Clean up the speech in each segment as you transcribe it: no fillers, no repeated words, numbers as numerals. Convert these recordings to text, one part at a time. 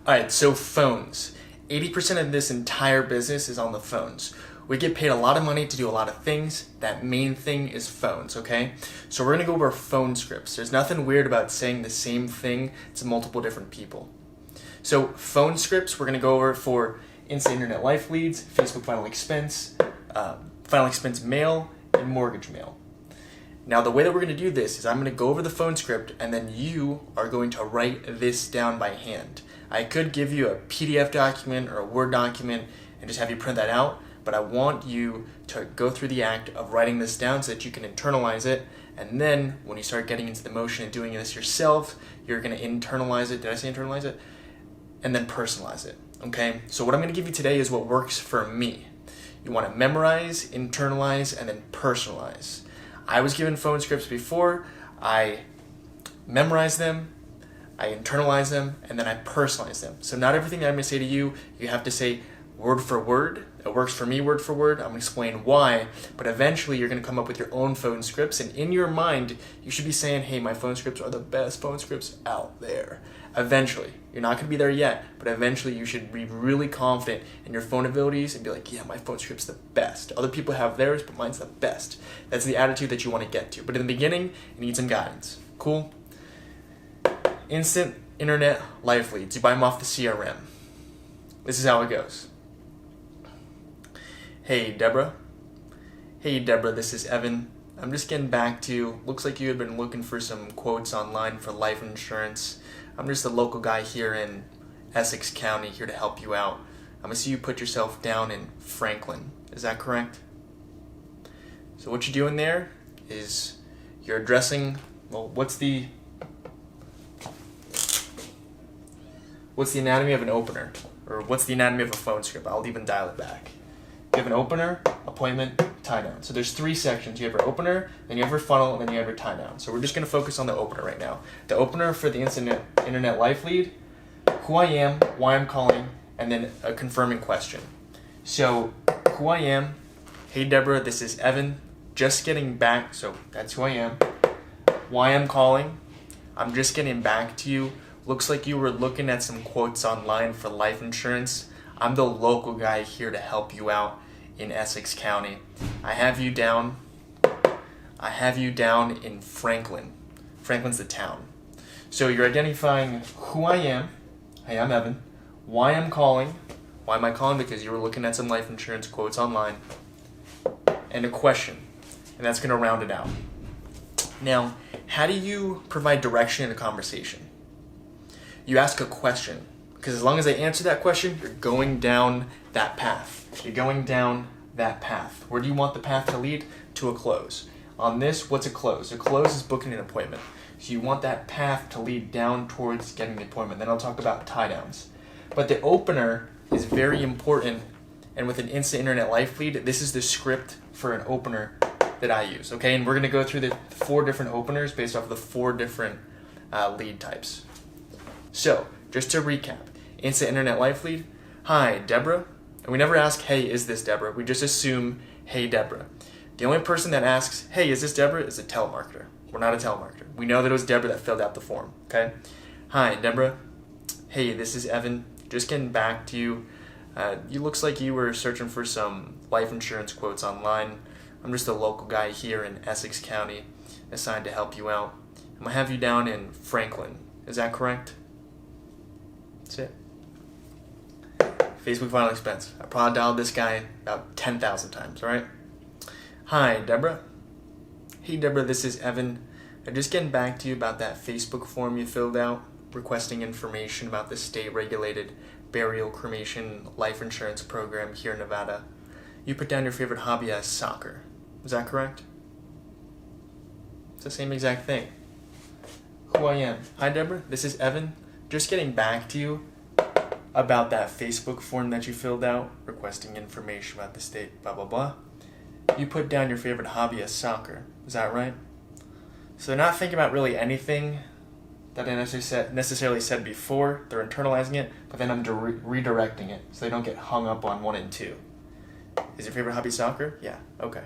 Alright, so phones. 80% of this entire business is on the phones. We get paid a lot of money to do a lot of things. That main thing is phones, okay? So we're gonna go over phone scripts. There's nothing weird about saying the same thing to multiple different people. So phone scripts, we're gonna go over for instant internet life leads, Facebook final expense mail, and mortgage mail. Now the way that we're going to do this is I'm going to go over the phone script and then you are going to write this down by hand. I could give you a PDF document or a Word document and just have you print that out, but I want you to go through the act of writing this down so that you can internalize it, and then when you start getting into the motion of doing this yourself, you're going to internalize it. Did I say internalize it? And then personalize it. Okay? So what I'm going to give you today is what works for me. You want to memorize, internalize, and then personalize. I was given phone scripts before. I memorized them, I internalized them, and then I personalized them. So not everything that I'm going to say to you, you have to say word for word. It works for me word for word. I'm going to explain why, but eventually you're going to come up with your own phone scripts, and in your mind, you should be saying, hey, my phone scripts are the best phone scripts out there. Eventually. You're not going to be there yet, but eventually you should be really confident in your phone abilities and be like, yeah, my phone script's the best. Other people have theirs, but mine's the best. That's the attitude that you want to get to. But in the beginning, you need some guidance. Cool? Instant internet life leads. You buy them off the CRM. This is how it goes. Hey, Deborah. Hey, Deborah, this is Evan. I'm just getting back to you. Looks like you had been looking for some quotes online for life insurance. I'm just a local guy here in Essex County, here to help you out. I'm going to see you put yourself down in Franklin. Is that correct? So what you're doing there is you're addressing, well, what's the anatomy of an opener? Or what's the anatomy of a phone script? I'll even dial it back. You have an opener, appointment, tie down. So there's three sections. You have your opener, then you have your funnel, and then you have your tie down. So we're just going to focus on the opener right now. The opener for the instant internet life lead, who I am, why I'm calling, and then a confirming question. So who I am, hey Deborah, this is Evan, just getting back, so that's who I am. Why I'm calling, I'm just getting back to you. Looks like you were looking at some quotes online for life insurance. I'm the local guy here to help you out in Essex County. I have you down in Franklin. Franklin's the town. So you're identifying who I am. Hey, I'm Evan. Why I'm calling. Why am I calling? Because you were looking at some life insurance quotes online. And a question. And that's going to round it out. Now, how do you provide direction in a conversation? You ask a question. Because as long as I answer that question, you're going down that path. You're going down that path. Where do you want the path to lead? To a close. On this, what's a close? A close is booking an appointment. So you want that path to lead down towards getting the appointment. Then I'll talk about tie downs. But the opener is very important. And with an instant internet life lead, this is the script for an opener that I use. Okay, and we're going to go through the 4 different openers based off of the 4 different lead types. So, just to recap, instant internet life lead, hi, Deborah. And we never ask, hey, is this Deborah? We just assume, hey, Deborah. The only person that asks, hey, is this Deborah, is a telemarketer. We're not a telemarketer. We know that it was Deborah that filled out the form, okay? Hi, Deborah. Hey, this is Evan. Just getting back to you. You looks like you were searching for some life insurance quotes online. I'm just a local guy here in Essex County, assigned to help you out. I'm going to have you down in Franklin. Is that correct? That's it. Facebook final expense. I probably dialed this guy about 10,000 times, alright? Hi, Deborah. Hey, Deborah, this is Evan. I'm just getting back to you about that Facebook form you filled out, requesting information about the state-regulated burial cremation life insurance program here in Nevada. You put down your favorite hobby as soccer. Is that correct? It's the same exact thing. Who I am. Hi, Deborah. This is Evan. Just getting back to you about that Facebook form that you filled out, requesting information about the state, blah, blah, blah. You put down your favorite hobby as soccer. Is that right? So they're not thinking about really anything that I necessarily said before. They're internalizing it, but then I'm redirecting it so they don't get hung up on 1 and 2. Is your favorite hobby soccer? Yeah, okay.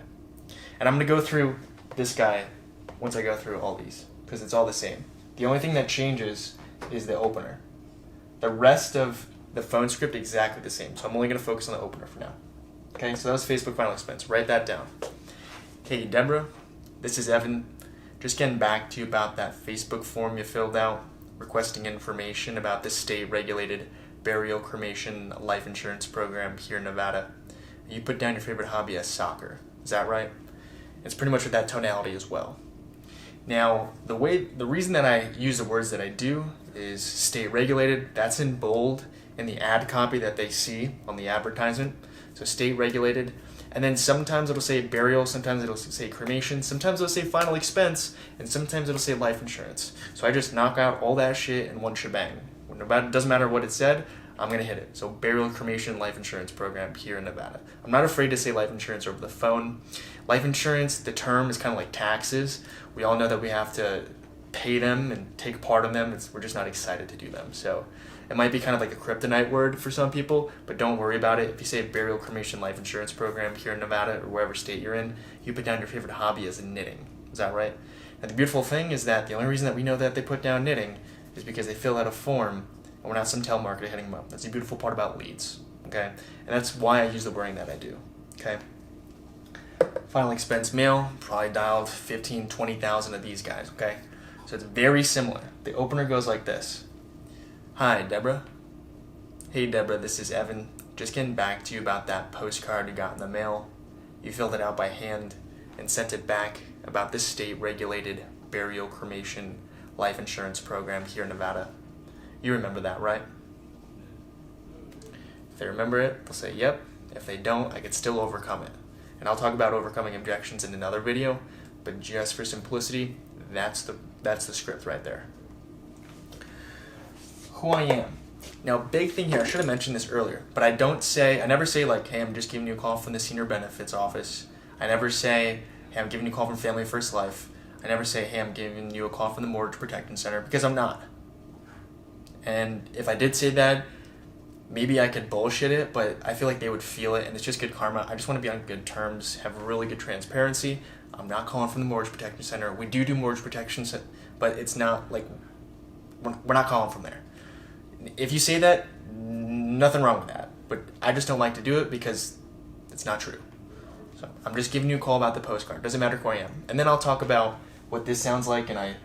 And I'm going to go through this guy once I go through all these, because it's all the same. The only thing that changes is the opener. The rest of the phone script exactly the same. So I'm only going to focus on the opener for now. Okay, so that was Facebook final expense. Write that down. Hey, Deborah, this is Evan. Just getting back to you about that Facebook form you filled out, requesting information about the state-regulated burial cremation life insurance program here in Nevada. You put down your favorite hobby as soccer. Is that right? It's pretty much with that tonality as well. Now, the reason that I use the words that I do is state-regulated. That's in bold in the ad copy that they see on the advertisement. So state-regulated. And then sometimes it'll say burial, sometimes it'll say cremation, sometimes it'll say final expense, and sometimes it'll say life insurance. So I just knock out all that shit in one shebang. It doesn't matter what it said, I'm going to hit it. So burial, cremation, life insurance program here in Nevada. I'm not afraid to say life insurance over the phone. Life insurance, the term is kind of like taxes. We all know that we have to pay them and take part in them. We're just not excited to do them. So it might be kind of like a kryptonite word for some people, but don't worry about it. If you say burial, cremation, life insurance program here in Nevada or wherever state you're in, you put down your favorite hobby as knitting. Is that right? And the beautiful thing is that the only reason that we know that they put down knitting is because they fill out a form and we're not some telemarketer hitting them up. That's the beautiful part about leads. Okay? And that's why I use the wording that I do. Okay? Final expense mail, probably dialed 15, 20,000 of these guys. Okay? So it's very similar. The opener goes like this. Hi, Deborah. Hey, Deborah, this is Evan. Just getting back to you about that postcard you got in the mail. You filled it out by hand and sent it back about this state-regulated burial, cremation, life insurance program here in Nevada. You remember that, right? If they remember it, they'll say, yep. If they don't, I could still overcome it. And I'll talk about overcoming objections in another video, but just for simplicity, that's the script right there. Who I am. Now, big thing here, I should have mentioned this earlier, but I never say like, hey, I'm just giving you a call from the senior benefits office. I never say, hey, I'm giving you a call from Family First Life. I never say, hey, I'm giving you a call from the Mortgage Protection Center, because I'm not. And if I did say that, maybe I could bullshit it, but I feel like they would feel it, and it's just good karma. I just want to be on good terms, have really good transparency. I'm not calling from the Mortgage Protection Center. We do mortgage protection, but it's not like, we're not calling from there. If you say that, nothing wrong with that. But I just don't like to do it because it's not true. So I'm just giving you a call about the postcard. Doesn't matter who I am. And then I'll talk about what this sounds like, and I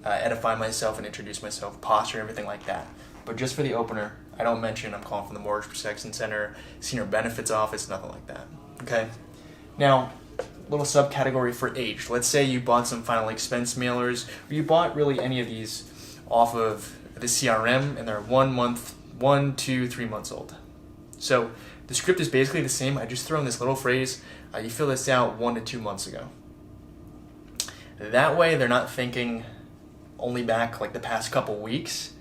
edify myself and introduce myself, posture, everything like that. But just for the opener, I don't mention I'm calling from the Mortgage Protection Center, Senior Benefits Office, nothing like that. Okay? Now, little subcategory for age. Let's say you bought some final expense mailers, or you bought really any of these off of the CRM, and they're 1 month, 1, 2, 3 months old. So the script is basically the same. I just throw in this little phrase, you fill this out 1 to 2 months ago. That way they're not thinking only back like the past couple weeks.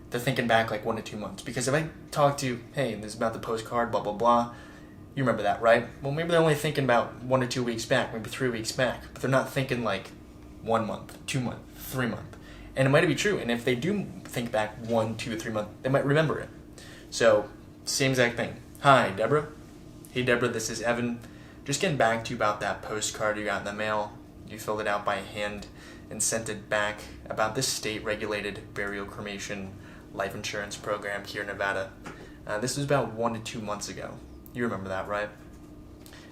They're thinking back like 1 to 2 months. Because if I talk to, hey, this is about the postcard, blah, blah, blah, you remember that, right? Well, maybe they're only thinking about 1 to 2 weeks back, maybe 3 weeks back, but they're not thinking like 1 month, 2 month, 3 month. And it might be true. And if they do think back 1, 2, 3 months, they might remember it. So, same exact thing. Hi, Deborah. Hey, Deborah, this is Evan. Just getting back to you about that postcard you got in the mail. You filled it out by hand and sent it back about this state-regulated burial, cremation, life insurance program here in Nevada. This was about 1 to 2 months ago. You remember that, right?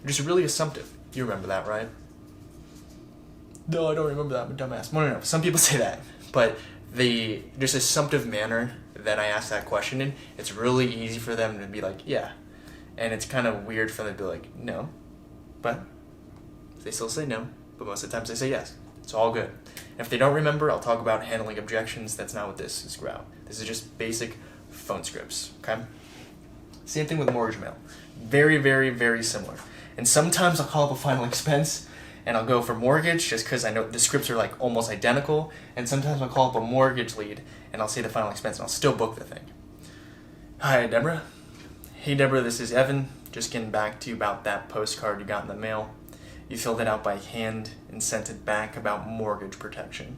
You're just really assumptive. You remember that, right? No, I don't remember that. I'm a dumbass. No. Some people say that. But the just assumptive manner that I ask that question in, it's really easy for them to be like, yeah. And it's kind of weird for them to be like, no. But they still say no. But most of the times they say yes. It's all good. And if they don't remember, I'll talk about handling objections. That's not what this is about. This is just basic phone scripts, okay? Same thing with mortgage mail. Very, very, very similar. And sometimes I'll call up a final expense and I'll go for mortgage just because I know the scripts are like almost identical. And sometimes I'll call up a mortgage lead and I'll say the final expense and I'll still book the thing. Hi, Deborah. Hey, Deborah, this is Evan. Just getting back to you about that postcard you got in the mail. You filled it out by hand and sent it back about mortgage protection.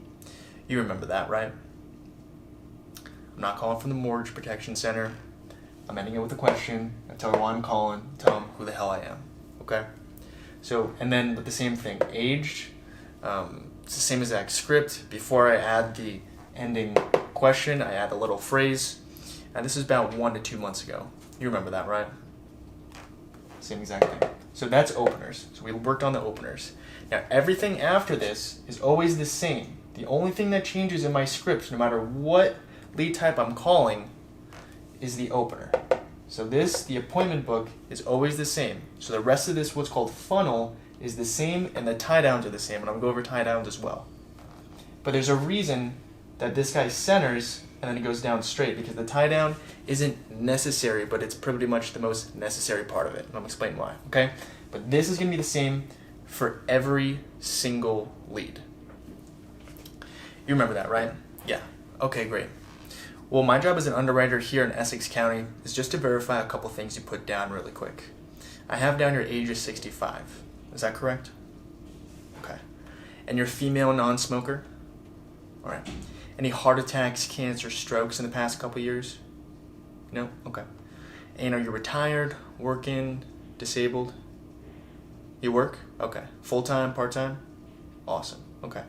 You remember that, right? I'm not calling from the Mortgage Protection Center. I'm ending it with a question. I tell them why I'm calling. Tell them who the hell I am. Okay? So, and then with the same thing, aged. It's the same exact script. Before I add the ending question, I add a little phrase. And this is about 1 to 2 months ago. You remember that, right? Same exact thing. So that's openers. So we worked on the openers. Now everything after this is always the same. The only thing that changes in my scripts, no matter what lead type I'm calling, is the opener. So this, the appointment book, is always the same. So the rest of this, what's called funnel, is the same, and the tie downs are the same. And I'm going to go over tie downs as well. But there's a reason that this guy centers and then it goes down straight, because the tie down isn't necessary, but it's pretty much the most necessary part of it. And I'm going to explain why, okay? But this is going to be the same for every single lead. You remember that, right? Yeah. Okay, great. Well, my job as an underwriter here in Essex County is just to verify a couple things you put down really quick. I have down your age is 65. Is that correct? Okay. And you're female, non-smoker? All right. Any heart attacks, cancer, strokes in the past couple years? No? Okay. And are you retired, working, disabled? You work? Okay. Full-time, part-time? Awesome. Okay.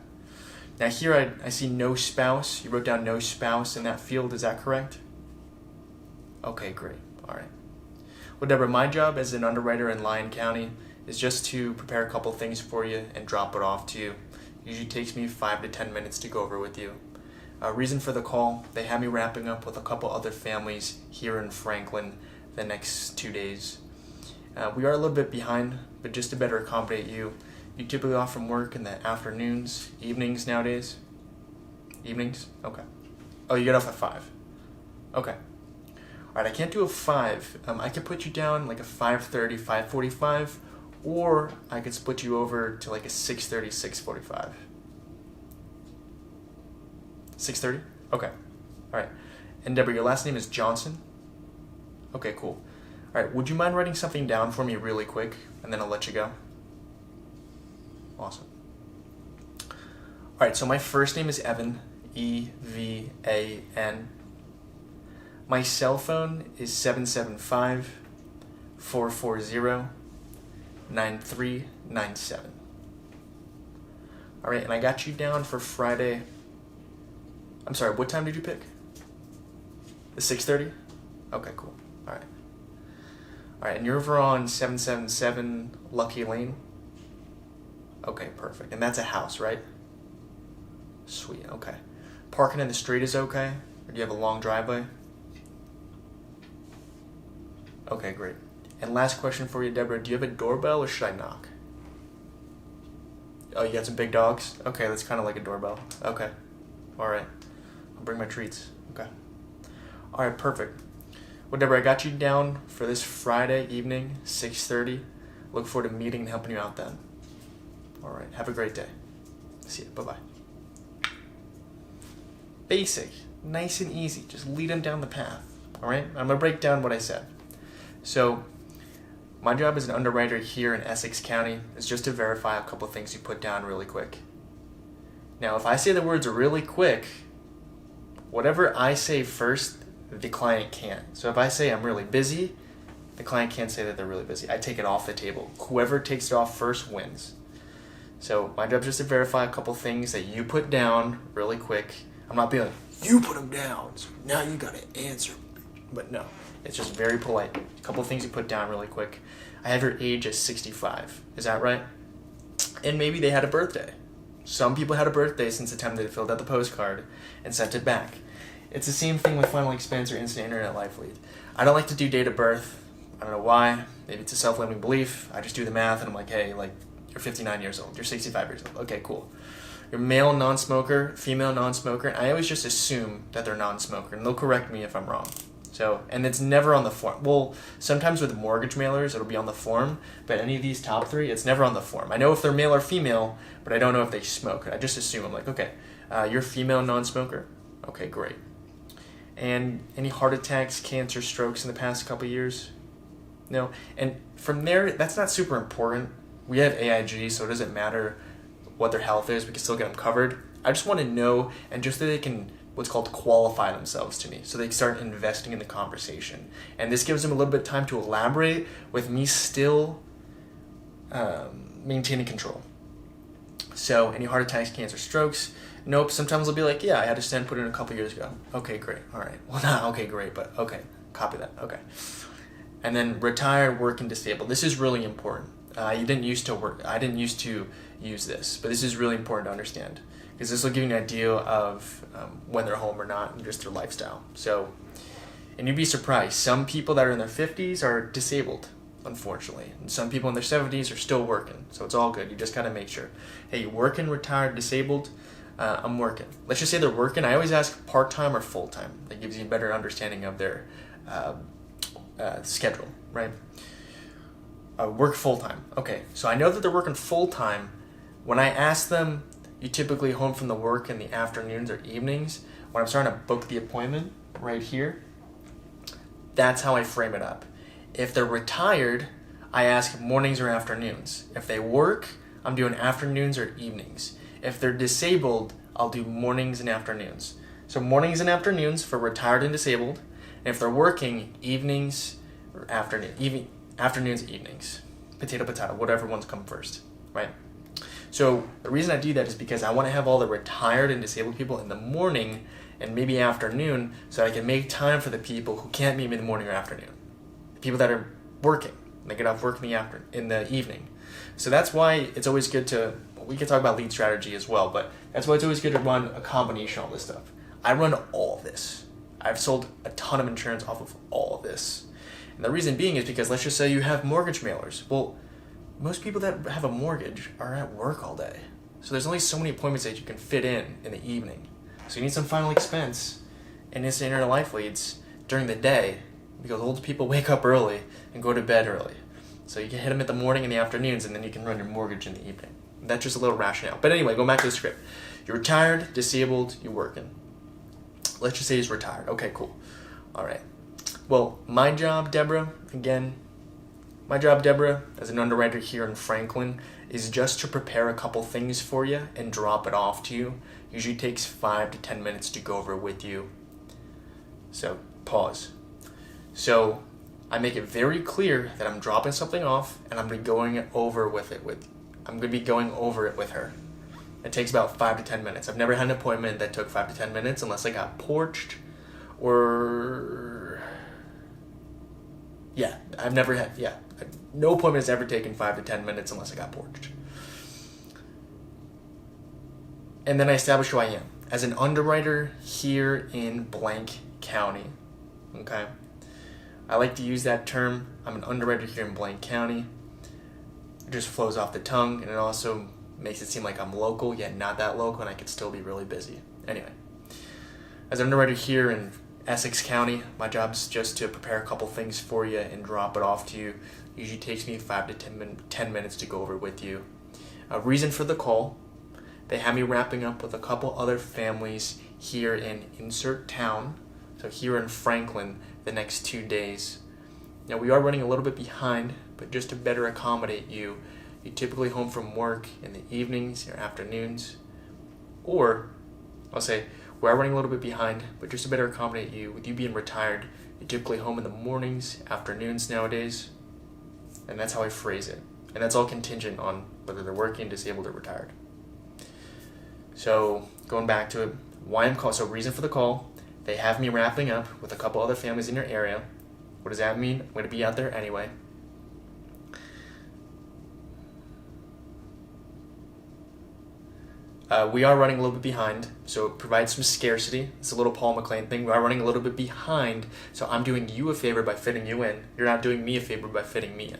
Now here I see no spouse. You wrote down no spouse in that field. Is that correct? Okay, great. All right. Well, Deborah, my job as an underwriter in Lyon County is just to prepare a couple things for you and drop it off to you. Usually takes me 5 to 10 minutes to go over with you. Reason for the call, they have me wrapping up with a couple other families here in Franklin the next 2 days. We are a little bit behind, but just to better accommodate you, you typically off from work in the afternoons, evenings nowadays? Evenings? Okay. Oh, you get off at 5. Okay. All right, I can't do a 5. I could put you down like a 5:30, 5:45, or I could split you over to like a 6:30, 6:45. 6:30? Okay. All right. And Deborah, your last name is Johnson? Okay, cool. All right, would you mind writing something down for me really quick, and then I'll let you go? Awesome. All right, so my first name is Evan, E-V-A-N. My cell phone is 775-440-9397. All right, and I got you down for Friday. I'm sorry, what time did you pick? The 6:30? Okay, cool. All right. All right, and you're over on 777 Lucky Lane? Okay, perfect. And that's a house, right? Sweet, okay. Parking in the street is okay? Or do you have a long driveway? Okay, great. And last question for you, Deborah. Do you have a doorbell or should I knock? Oh, you got some big dogs? Okay, that's kind of like a doorbell. Okay. All right. I'll bring my treats. Okay. All right, perfect. Well, Deborah, I got you down for this Friday evening, 6:30. Look forward to meeting and helping you out then. All right. Have a great day. See you. Bye-bye. Basic. Nice and easy. Just lead them down the path. All right? I'm going to break down what I said. So, my job as an underwriter here in Essex County is just to verify a couple things you put down really quick. Now, if I say the words really quick, whatever I say first, the client can't. So if I say I'm really busy, the client can't say that they're really busy. I take it off the table. Whoever takes it off first wins. So my job is just to verify a couple things that you put down really quick. I'm not being like, you put them down, so now you gotta answer. But no, it's just very polite. A couple things you put down really quick. I have your age as 65. Is that right? And maybe they had a birthday. Some people had a birthday since the time they filled out the postcard and sent it back. It's the same thing with Final Expense or Instant Internet Life Lead. I don't like to do date of birth. I don't know why. Maybe it's a self-limiting belief. I just do the math and I'm like, hey, like, you're 59 years old. You're 65 years old. Okay, cool. You're male non-smoker, female non-smoker. And I always just assume that they're non-smoker, and they'll correct me if I'm wrong. So, and it's never on the form. Well, sometimes with mortgage mailers, it'll be on the form, but any of these top 3, it's never on the form. I know if they're male or female, but I don't know if they smoke. I just assume. I'm like, okay, you're female non-smoker? Okay, great. And any heart attacks, cancer, strokes in the past couple years? No. And from there, that's not super important. We have AIG, so it doesn't matter what their health is. We can still get them covered. I just want to know, and just so they can, what's called qualify themselves to me, so they can start investing in the conversation. And this gives them a little bit of time to elaborate with me still maintaining control. So any heart attacks, cancer, strokes, Nope. Sometimes they'll be like, yeah, I had a stand put in a couple years ago. Okay, great. All right. Well, not okay, great, but okay. Copy that. Okay. And then retired, working, disabled. This is really important. You didn't used to work. I didn't used to use this, but this is really important to understand because this will give you an idea of when they're home or not and just their lifestyle. So, and you'd be surprised. Some people that are in their 50s are disabled, unfortunately. And some people in their 70s are still working. So it's all good. You just got to make sure. Hey, you working, retired, disabled? I'm working. Let's just say they're working. I always ask part-time or full-time. That gives you a better understanding of their schedule, right? Work full-time. Okay, so I know that they're working full-time. When I ask them, you typically home from the work in the afternoons or evenings, when I'm starting to book the appointment right here, that's how I frame it up. If they're retired, I ask mornings or afternoons. If they work, I'm doing afternoons or evenings. If they're disabled, I'll do mornings and afternoons. So mornings and afternoons for retired and disabled. And if they're working, evenings or afternoons, evenings. Potato, potato, whatever ones come first, right? So the reason I do that is because I want to have all the retired and disabled people in the morning and maybe afternoon so I can make time for the people who can't meet me in the morning or afternoon. The people that are working, they get off work in the evening. So that's why it's always good to, we can talk about lead strategy as well, but that's why it's always good to run a combination of all this stuff. I run all of this. I've sold a ton of insurance off of all of this. And the reason being is because let's just say you have mortgage mailers. Well, most people that have a mortgage are at work all day. So there's only so many appointments that you can fit in the evening. So you need some final expense and instant internet life leads during the day because old people wake up early and go to bed early. So you can hit them in the morning and the afternoons and then you can run your mortgage in the evening. That's just a little rationale. But anyway, going back to the script. You're retired, disabled, you're working. Let's just say he's retired. Okay, cool. All right. Well, my job, Deborah, as an underwriter here in Franklin, is just to prepare a couple things for you and drop it off to you. Usually takes 5 to 10 minutes to go over with you. So, pause. So, I make it very clear that I'm dropping something off and I'm going to be going over it with her. It takes about 5 to 10 minutes. I've never had an appointment that took 5 to 10 minutes unless I got porched or... no appointment has ever taken 5 to 10 minutes unless I got porched. And then I establish who I am. As an underwriter here in blank county, okay? I like to use that term. I'm an underwriter here in blank county. It just flows off the tongue, and it also makes it seem like I'm local, yet not that local, and I could still be really busy. Anyway, as an underwriter here in Essex County, my job's just to prepare a couple things for you and drop it off to you. Usually takes me 5 to 10 minutes to go over with you. A reason for the call, they have me wrapping up with a couple other families here in insert town, so here in Franklin, the next 2 days. Now we are running a little bit behind, but just to better accommodate you, you're typically home from work in the evenings or afternoons, or I'll say we are running a little bit behind, but just to better accommodate you, with you being retired, you're typically home in the mornings, afternoons nowadays, and that's how I phrase it. And that's all contingent on whether they're working, disabled, or retired. So going back to it, why I'm called. So reason for the call, they have me wrapping up with a couple other families in your area. What does that mean? I'm going to be out there anyway. We are running a little bit behind, so it provides some scarcity. It's a little Paul McLean thing. We are running a little bit behind, so I'm doing you a favor by fitting you in. You're not doing me a favor by fitting me in.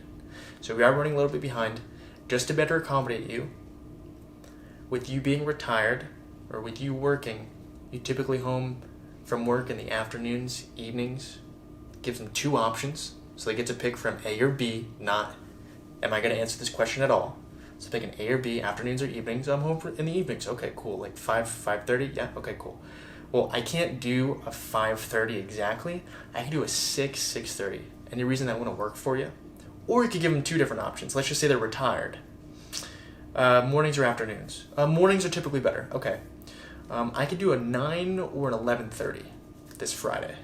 So we are running a little bit behind, just to better accommodate you. With you being retired, or with you working, you typically home from work in the afternoons, evenings. Gives them 2 options, so they get to pick from A or B, not, am I going to answer this question at all? So pick an A or B, afternoons or evenings. I'm home in the evenings. Okay, cool. Like 5:30? Yeah, okay, cool. Well, I can't do a 5:30 exactly. I can do a 6:30. Any reason that wouldn't work for you? Or you could give them 2 different options. Let's just say they're retired. Mornings or afternoons? Mornings are typically better. Okay. I could do a 9 or an 11:30 this Friday.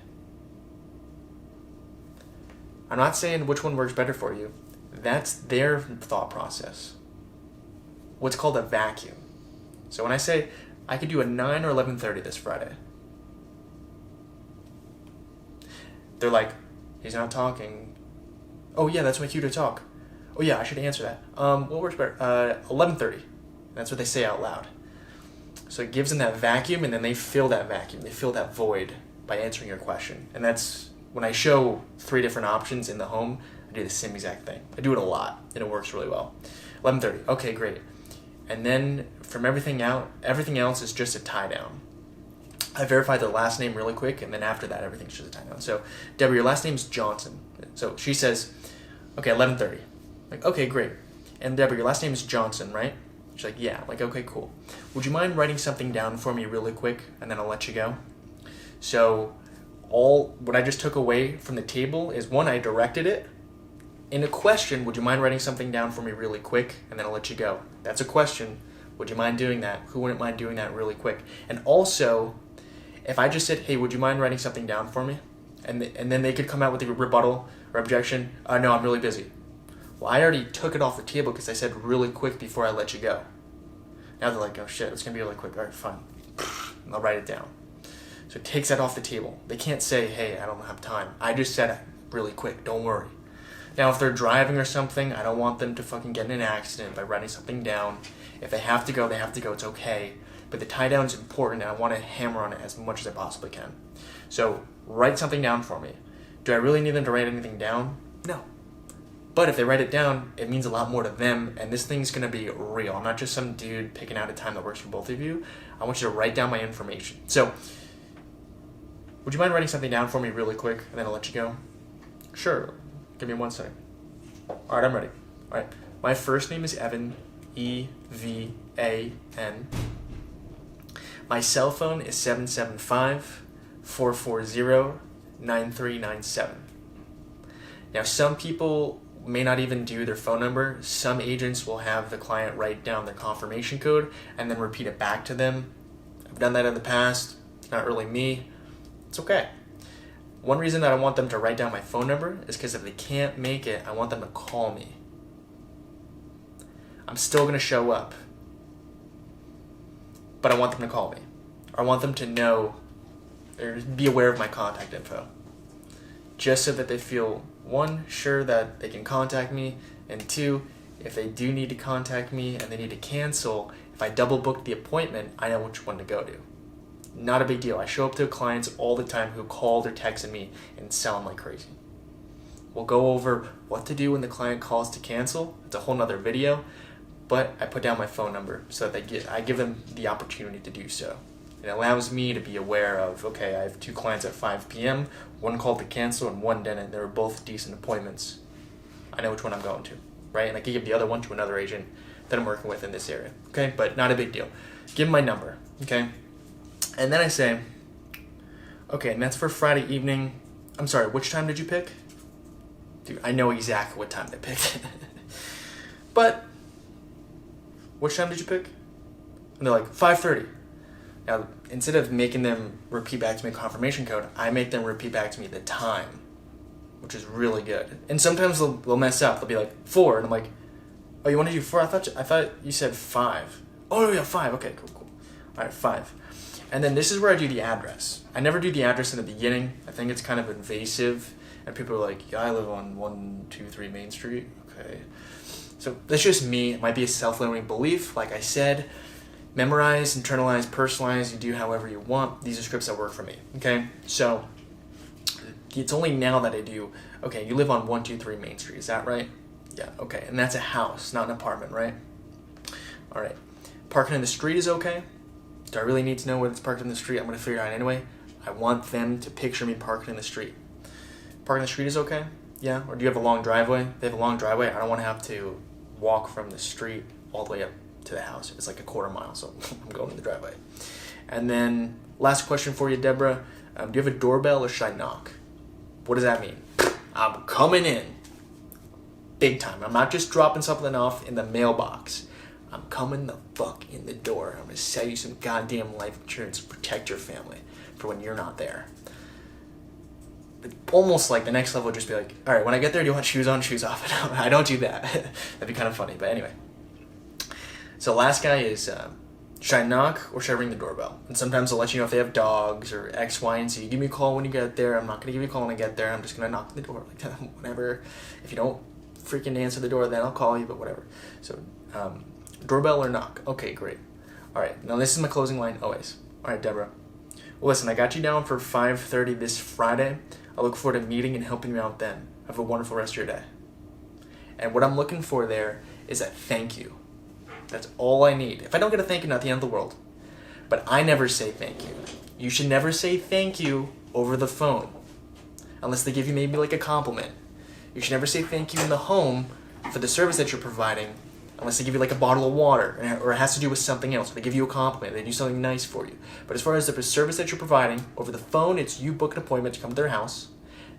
I'm not saying which one works better for you. That's their thought process. What's called a vacuum. So when I say I could do a 9 or 11:30 this Friday. They're like, he's not talking. Oh yeah, that's my cue to talk. Oh yeah, I should answer that. What works better? 11:30. That's what they say out loud. So it gives them that vacuum, and then they fill that vacuum. They fill that void by answering your question. And that's when I show 3 different options in the home, I do the same exact thing. I do it a lot, and it works really well. 11:30. Okay, great. And then from everything else is just a tie down. I verify the last name really quick, and then after that, everything's just a tie down. So, Deborah, your last name's Johnson. So she says, okay, 11:30. Like, okay, great. And Deborah, your last name is Johnson, right? She's like, yeah. I'm like, okay, cool. Would you mind writing something down for me really quick, and then I'll let you go? So what I just took away from the table is, one, I directed it. In a question, would you mind writing something down for me really quick, and then I'll let you go? That's a question. Would you mind doing that? Who wouldn't mind doing that really quick? And also, if I just said, hey, would you mind writing something down for me? And then they could come out with a rebuttal or objection. No, I'm really busy. Well, I already took it off the table because I said really quick before I let you go. Now they're like, oh shit, it's going to be really quick. All right, fine. And I'll write it down. So it takes that off the table. They can't say, hey, I don't have time. I just said it really quick. Don't worry. Now, if they're driving or something, I don't want them to fucking get in an accident by writing something down. If they have to go, they have to go. It's okay. But the tie down is important, and I want to hammer on it as much as I possibly can. So write something down for me. Do I really need them to write anything down? No. But if they write it down, it means a lot more to them, and this thing's going to be real. I'm not just some dude picking out a time that works for both of you. I want you to write down my information. So, would you mind writing something down for me really quick, and then I'll let you go? Sure. Give me 1 second. All right, I'm ready. All right. My first name is Evan, E-V-A-N. My cell phone is 775-440-9397. Now, some people may not even do their phone number. Some agents will have the client write down their confirmation code and then repeat it back to them. I've done that in the past. It's not really me. It's okay. One reason that I want them to write down my phone number is because if they can't make it, I want them to call me. I'm still going to show up, but I want them to call me. I want them to know or be aware of my contact info, just so that they feel, 1, sure that they can contact me, and 2, if they do need to contact me and they need to cancel, if I double booked the appointment, I know which one to go to. Not a big deal. I show up to clients all the time who called or texted me and sound like crazy. We'll go over what to do when the client calls to cancel. It's a whole nother video, but I put down my phone number so that I give them the opportunity to do so. It allows me to be aware of, okay, I have 2 clients at 5 p.m., 1 called to cancel and 1 didn't. They were both decent appointments. I know which one I'm going to, right? And I can give the other one to another agent that I'm working with in this area, okay? But not a big deal. Give them my number, okay? And then I say, okay, and that's for Friday evening. I'm sorry, which time did you pick? Dude, I know exactly what time they picked. But, which time did you pick? And they're like, 5:30. Now, instead of making them repeat back to me a confirmation code, I make them repeat back to me the time, which is really good. And sometimes they'll mess up. They'll be like, 4, and I'm like, oh, you want to do 4? I thought you said 5. Oh, yeah, 5. Okay, cool. All right, 5. And then this is where I do the address. I never do the address in the beginning. I think it's kind of invasive. And people are like, yeah, I live on 123 Main Street. Okay. So that's just me. It might be a self-limiting belief. Like I said, memorize, internalize, personalize. You do however you want. These are scripts that work for me. Okay. So it's only now that I do, okay, you live on 123 Main Street. Is that right? Yeah. Okay. And that's a house, not an apartment, right? All right. Parking in the street is okay. Do I really need to know where it's parked in the street? I'm going to figure it out anyway. I want them to picture me parking in the street. Parking in the street is okay? Yeah? Or do you have a long driveway? If they have a long driveway, I don't want to have to walk from the street all the way up to the house. It's like a quarter mile, so I'm going in the driveway. And then, last question for you, Deborah. Do you have a doorbell or should I knock? What does that mean? I'm coming in. Big time. I'm not just dropping something off in the mailbox. I'm coming the fuck in the door. I'm going to sell you some goddamn life insurance to protect your family for when you're not there. But almost like the next level would just be like, all right, when I get there, do you want shoes on, shoes off? I don't do that. That'd be kind of funny. But anyway. So last guy is should I knock or should I ring the doorbell? And sometimes they'll let you know if they have dogs or X, Y, and Z. You give me a call when you get there. I'm not going to give you a call when I get there. I'm just going to knock on the door. Like, whatever. If you don't freaking answer the door, then I'll call you, but whatever. So, doorbell or knock? Okay, great. All right, now this is my closing line always. All right, Deborah. Well, listen, I got you down for 5:30 this Friday. I look forward to meeting and helping you out then. Have a wonderful rest of your day. And what I'm looking for there is a thank you. That's all I need. If I don't get a thank you, not the end of the world. But I never say thank you. You should never say thank you over the phone. Unless they give you maybe like a compliment. You should never say thank you in the home for the service that you're providing. Unless they give you like a bottle of water, or it has to do with something else. They give you a compliment. They do something nice for you. But as far as the service that you're providing, over the phone, it's you book an appointment to come to their house.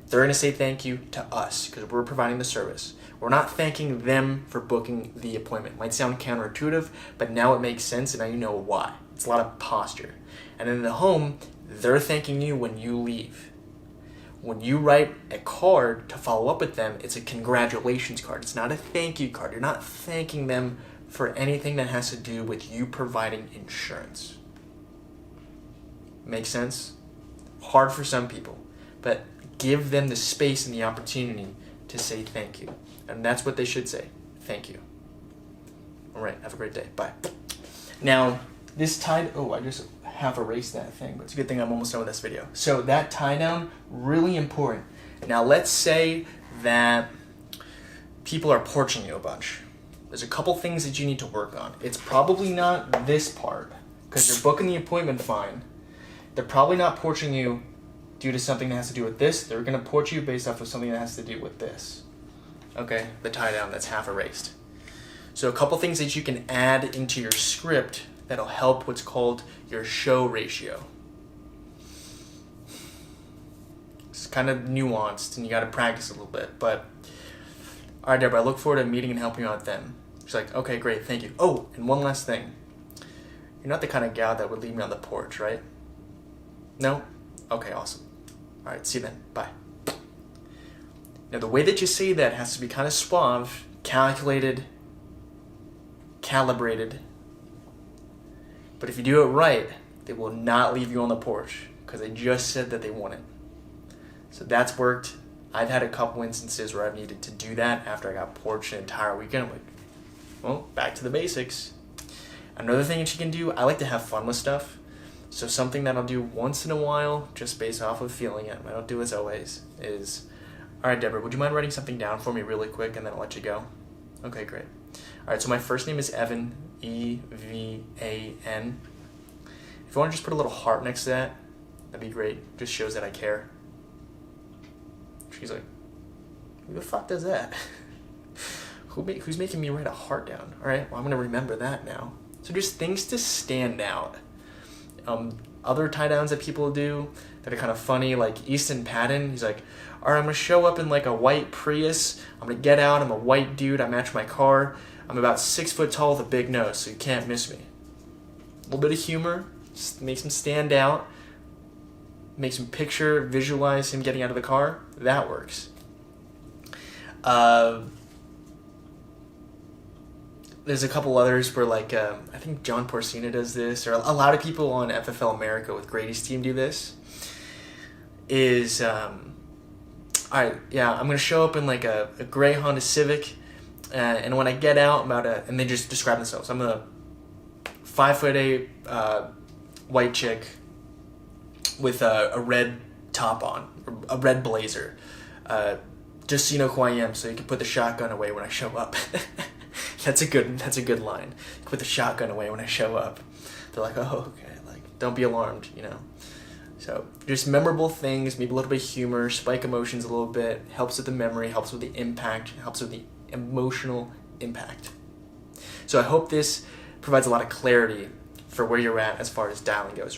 They're going to say thank you to us because we're providing the service. We're not thanking them for booking the appointment. It might sound counterintuitive, but now it makes sense and now you know why. It's a lot of posture. And in the home, they're thanking you when you leave. When you write a card to follow up with them, it's a congratulations card. It's not a thank you card. You're not thanking them for anything that has to do with you providing insurance. Make sense? Hard for some people, but give them the space and the opportunity to say thank you. And that's what they should say. Thank you. All right, have a great day. Bye. Now, this tie... Oh, I just half erased that thing, but it's a good thing I'm almost done with this video. So that tie down, really important. Now, let's say that people are porching you a bunch. There's a couple things that you need to work on. It's probably not this part, because you're booking the appointment fine. They're probably not porching you due to something that has to do with this. They're going to porch you based off of something that has to do with this. Okay, the tie down that's half erased. So a couple things that you can add into your script that'll help what's called your show ratio. It's kind of nuanced and you got to practice a little bit, but all right, Deborah, I look forward to meeting and helping you out then. She's like, okay, great, thank you. Oh, and one last thing. You're not the kind of gal that would leave me on the porch, right? No? Okay, awesome. All right, see you then. Bye. Now, the way that you say that has to be kind of suave, calculated, calibrated. But if you do it right, they will not leave you on the porch because they just said that they want it. So that's worked. I've had a couple instances where I've needed to do that after I got porched an entire weekend. I'm like, well, back to the basics. Another thing that you can do, I like to have fun with stuff. So something that I'll do once in a while, just based off of feeling it, I don't do as always, is, all right, Deborah, would you mind writing something down for me really quick and then I'll let you go? Okay, great. All right, so my first name is Evan, E-V-A-N. If you want to just put a little heart next to that, that'd be great. Just shows that I care. She's like, who the fuck does that? Who's making me write a heart down? All right, well, I'm going to remember that now. So just things to stand out. Other tie downs that people do that are kind of funny, like Easton Patton, he's like, all right, I'm going to show up in like a white Prius. I'm going to get out. I'm a white dude. I match my car. I'm about 6 foot tall with a big nose, so you can't miss me. A little bit of humor, just makes him stand out, makes him visualize him getting out of the car. That works. There's a couple others where, like, I think John Porcina does this, or a lot of people on FFL America with Grady's team do this, is, all right, yeah, I'm going to show up in, like, a gray Honda Civic, and when I get out, and they just describe themselves. I'm a 5'8" white chick with a red top on, a red blazer. Just so you know who I am, so you can put the shotgun away when I show up. That's a good line. Put the shotgun away when I show up. They're like, oh, okay, like, don't be alarmed, you know. So just memorable things, maybe a little bit of humor, spike emotions a little bit, helps with the memory, helps with the impact, helps with the emotional impact. So I hope this provides a lot of clarity for where you're at as far as dialing goes.